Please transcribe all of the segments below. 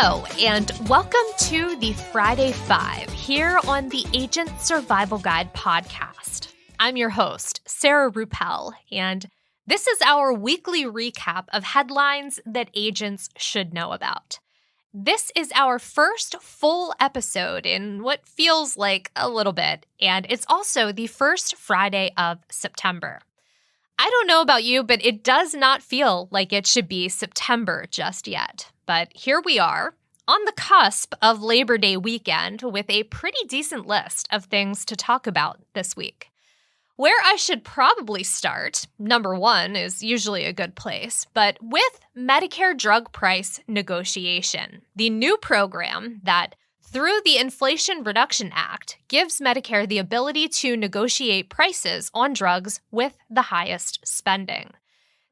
Hello, and welcome to the Friday Five here on the Agent Survival Guide podcast. I'm your host, Sarah Ruppel, and this is our weekly recap of headlines that agents should know about. This is our first full episode in what feels like a little bit, and it's also the first Friday of September. I don't know about you, but it does not feel like it should be September just yet. But here we are, on the cusp of Labor Day weekend with a pretty decent list of things to talk about this week. Where I should probably start, number one is usually a good place, but with Medicare drug price negotiation, the new program that, through the Inflation Reduction Act, gives Medicare the ability to negotiate prices on drugs with the highest spending.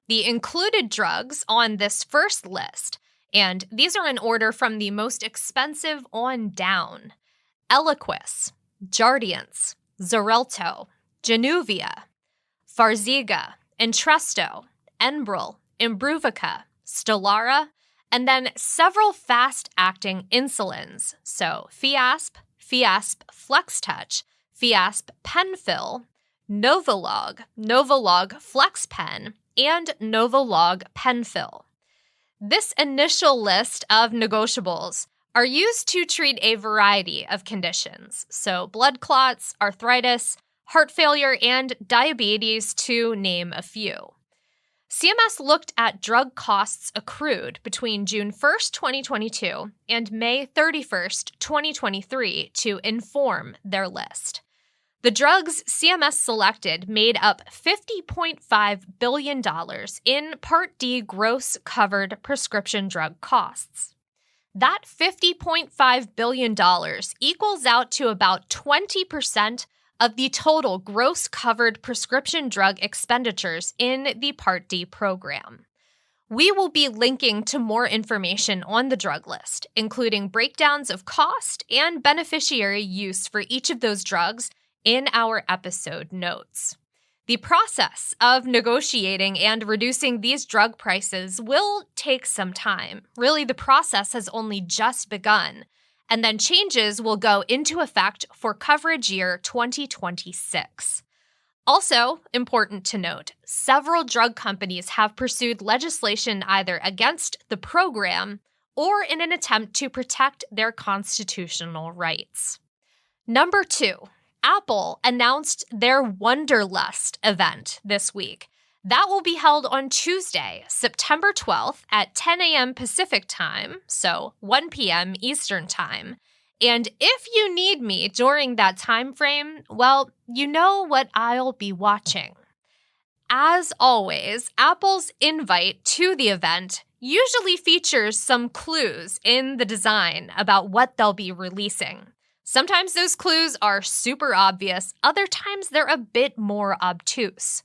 The included drugs on this first list, and these are in order from the most expensive on down: Eliquis, Jardiance, Xarelto, Januvia, Farxiga, Entresto, Enbrel, Imbruvica, Stelara, and then several fast-acting insulins, so Fiasp, Fiasp FlexTouch, Fiasp PenFill, Novolog, Novolog FlexPen, and Novolog PenFill. This initial list of negotiables are used to treat a variety of conditions, so blood clots, arthritis, heart failure, and diabetes, to name a few. CMS looked at drug costs accrued between June 1st, 2022 and May 31st, 2023 to inform their list. The drugs CMS selected made up $50.5 billion in Part D gross covered prescription drug costs. That $50.5 billion equals out to about 20% of the total gross covered prescription drug expenditures in the Part D program. We will be linking to more information on the drug list, including breakdowns of cost and beneficiary use for each of those drugs in our episode notes. The process of negotiating and reducing these drug prices will take some time. Really, the process has only just begun, and then changes will go into effect for coverage year 2026. Also, important to note, several drug companies have pursued legislation either against the program or in an attempt to protect their constitutional rights. Number two, Apple announced their Wonderlust event this week. That will be held on Tuesday, September 12th at 10 a.m. Pacific time, so 1 p.m. Eastern time. And if you need me during that time frame, well, you know what I'll be watching. As always, Apple's invite to the event usually features some clues in the design about what they'll be releasing. Sometimes those clues are super obvious, other times they're a bit more obtuse.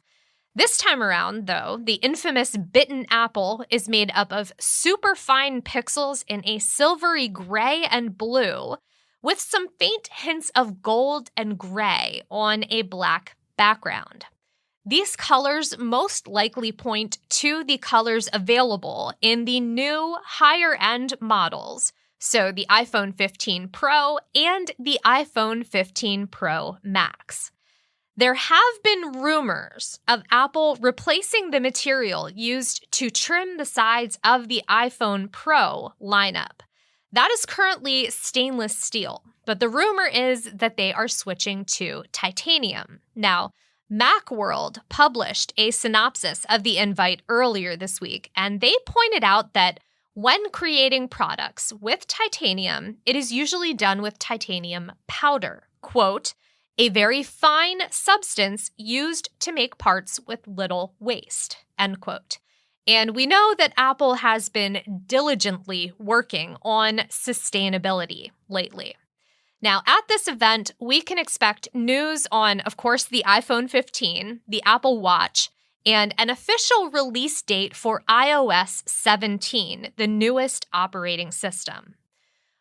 This time around, though, the infamous bitten apple is made up of super fine pixels in a silvery gray and blue, with some faint hints of gold and gray on a black background. These colors most likely point to the colors available in the new higher-end models, so the iPhone 15 Pro and the iPhone 15 Pro Max. There have been rumors of Apple replacing the material used to trim the sides of the iPhone Pro lineup. That is currently stainless steel, but the rumor is that they are switching to titanium. Now, Macworld published a synopsis of the invite earlier this week, and they pointed out that when creating products with titanium, it is usually done with titanium powder, quote, a very fine substance used to make parts with little waste, end quote. And we know that Apple has been diligently working on sustainability lately. Now, at this event, we can expect news on, of course, the iPhone 15, the Apple Watch, and an official release date for iOS 17, the newest operating system.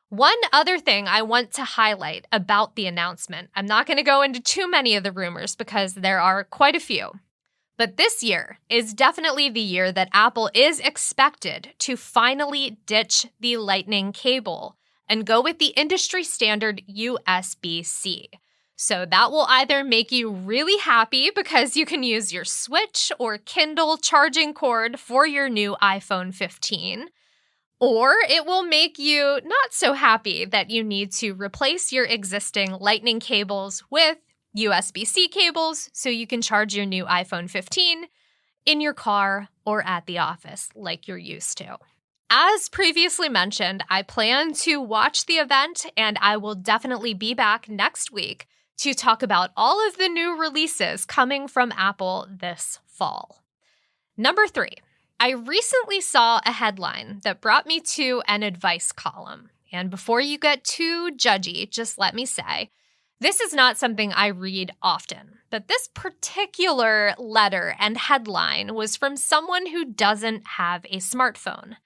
One other thing I want to highlight about the announcement, I'm not going to go into too many of the rumors because there are quite a few, But this year is definitely the year that Apple is expected to finally ditch the Lightning cable and go with the industry standard USB-C. So that will either make you really happy because you can use your Switch or Kindle charging cord for your new iPhone 15, or it will make you not so happy that you need to replace your existing Lightning cables with USB-C cables so you can charge your new iPhone 15 in your car or at the office like you're used to. As previously mentioned, I plan to watch the event, and I will definitely be back next week to talk about all of the new releases coming from Apple this fall. Number 3, I recently saw a headline that brought me to an advice column. And before you get too judgy, just let me say, this is not something I read often, but this particular letter and headline was from someone who doesn't have a smartphone.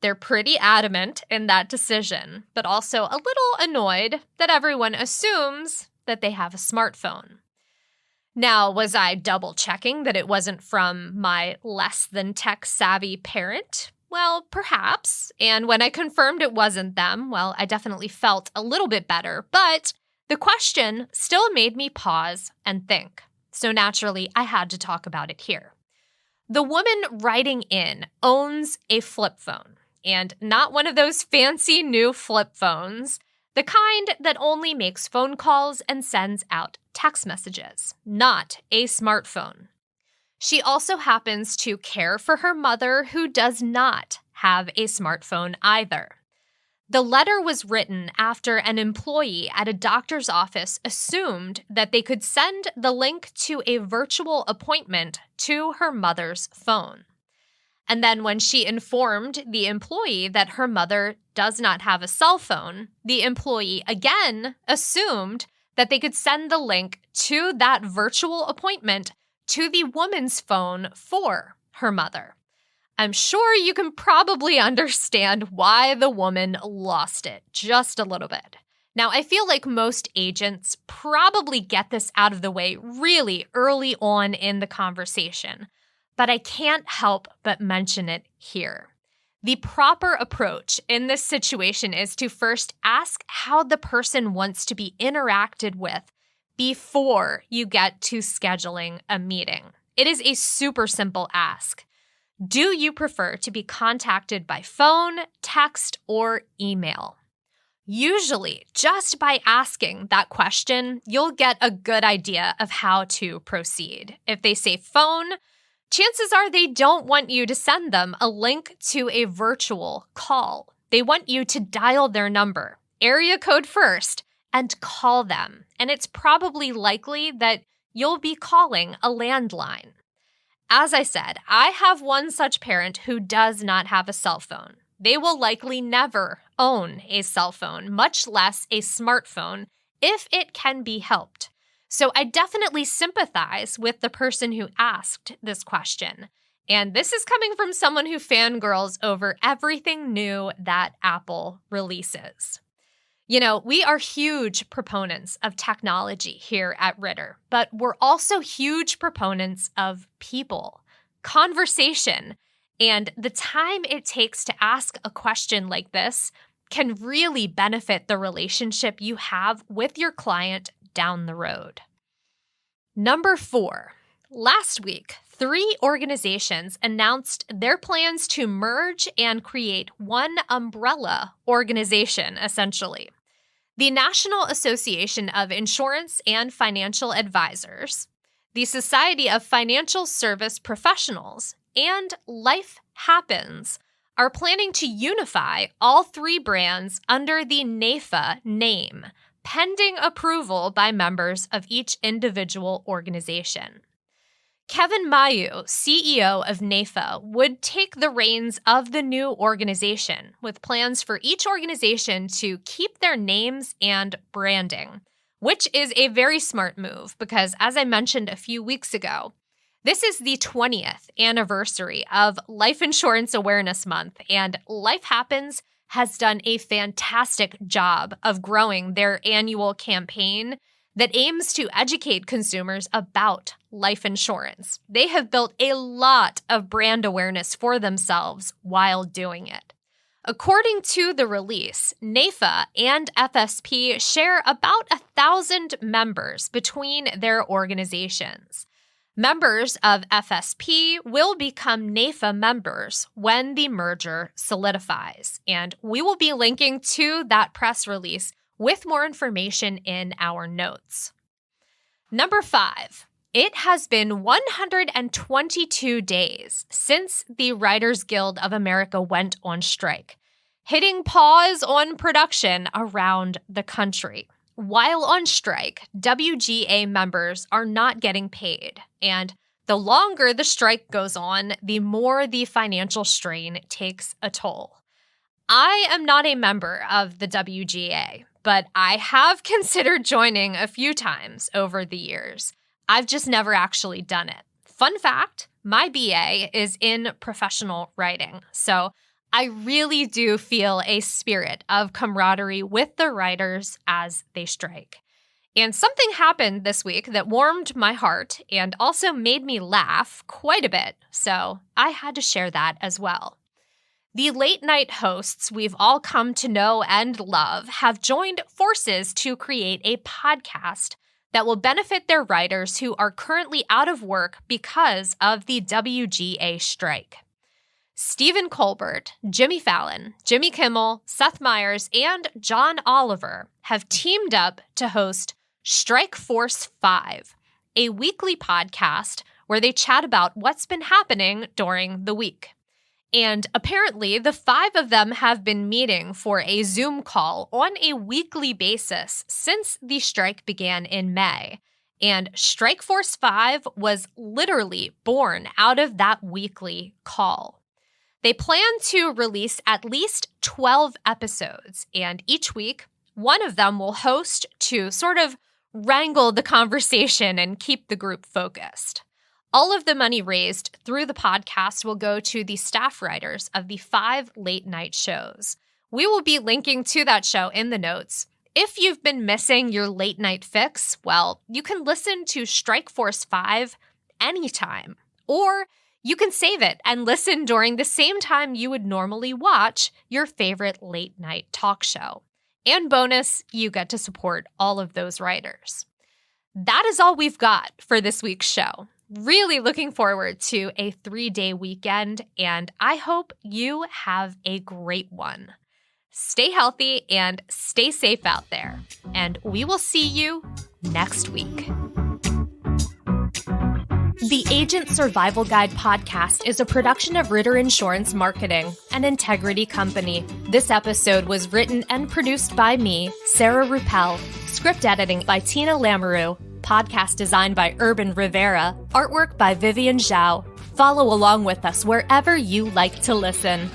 They're pretty adamant in that decision, but also a little annoyed that everyone assumes that they have a smartphone. Now, was I double checking that it wasn't from my less than tech savvy parent? Well, perhaps. And when I confirmed it wasn't them, well, I definitely felt a little bit better, but the question still made me pause and think. So naturally, I had to talk about it here. The woman writing in owns a flip phone, and not one of those fancy new flip phones, the kind that only makes phone calls and sends out text messages, not a smartphone. She also happens to care for her mother, who does not have a smartphone either. The letter was written after an employee at a doctor's office assumed that they could send the link to a virtual appointment to her mother's phone. And then when she informed the employee that her mother does not have a cell phone, the employee again assumed that they could send the link to that virtual appointment to the woman's phone for her mother. I'm sure you can probably understand why the woman lost it just a little bit. Now, I feel like most agents probably get this out of the way really early on in the conversation, but I can't help but mention it here. The proper approach in this situation is to first ask how the person wants to be interacted with before you get to scheduling a meeting. It is a super simple ask. Do you prefer to be contacted by phone, text, or email? Usually, just by asking that question, you'll get a good idea of how to proceed. If they say phone, chances are they don't want you to send them a link to a virtual call. They want you to dial their number, area code first, and call them. And it's probably likely that you'll be calling a landline. As I said, I have one such parent who does not have a cell phone. They will likely never own a cell phone, much less a smartphone, if it can be helped. So I definitely sympathize with the person who asked this question. And this is coming from someone who fangirls over everything new that Apple releases. You know, we are huge proponents of technology here at Ritter, but we're also huge proponents of people, conversation, and the time it takes to ask a question like this can really benefit the relationship you have with your client down the road. Number 4, last week, 3 organizations announced their plans to merge and create one umbrella organization, essentially. The National Association of Insurance and Financial Advisors, the Society of Financial Service Professionals, and Life Happens are planning to unify all 3 brands under the NAIFA name, pending approval by members of each individual organization. Kevin Mayu, CEO of NAIFA, would take the reins of the new organization, with plans for each organization to keep their names and branding, which is a very smart move because, as I mentioned a few weeks ago, this is the 20th anniversary of Life Insurance Awareness Month, and Life Happens has done a fantastic job of growing their annual campaign that aims to educate consumers about life insurance. They have built a lot of brand awareness for themselves while doing it. According to the release, NAIFA and FSP share about 1,000 members between their organizations. Members of FSP will become NAIFA members when the merger solidifies, and we will be linking to that press release with more information in our notes. Number 5. It has been 122 days since the Writers Guild of America went on strike, hitting pause on production around the country. While on strike, WGA members are not getting paid, and the longer the strike goes on, the more the financial strain takes a toll. I am not a member of the WGA, but I have considered joining a few times over the years. I've just never actually done it. Fun fact, my BA is in professional writing, so I really do feel a spirit of camaraderie with the writers as they strike. And something happened this week that warmed my heart and also made me laugh quite a bit, so I had to share that as well. The late night hosts we've all come to know and love have joined forces to create a podcast that will benefit their writers who are currently out of work because of the WGA strike. Stephen Colbert, Jimmy Fallon, Jimmy Kimmel, Seth Meyers, and John Oliver have teamed up to host Strike Force 5, a weekly podcast where they chat about what's been happening during the week. And apparently, the 5 of them have been meeting for a Zoom call on a weekly basis since the strike began in May. And Strike Force 5 was literally born out of that weekly call. They plan to release at least 12 episodes, and each week, one of them will host to sort of wrangle the conversation and keep the group focused. All of the money raised through the podcast will go to the staff writers of the 5 late-night shows. We will be linking to that show in the notes. If you've been missing your late-night fix, well, you can listen to Strike Force 5 anytime. Or you can save it and listen during the same time you would normally watch your favorite late-night talk show. And bonus, you get to support all of those writers. That is all we've got for this week's show. Really looking forward to a 3-day weekend, and I hope you have a great one. Stay healthy and stay safe out there, and we will see you next week. The Agent Survival Guide podcast is a production of Ritter Insurance Marketing, an integrity company. This episode was written and produced by me, Sarah Ruppel, script editing by Tina Lamoureux, podcast design by Urban Rivera, artwork by Vivian Zhao. Follow along with us wherever you like to listen.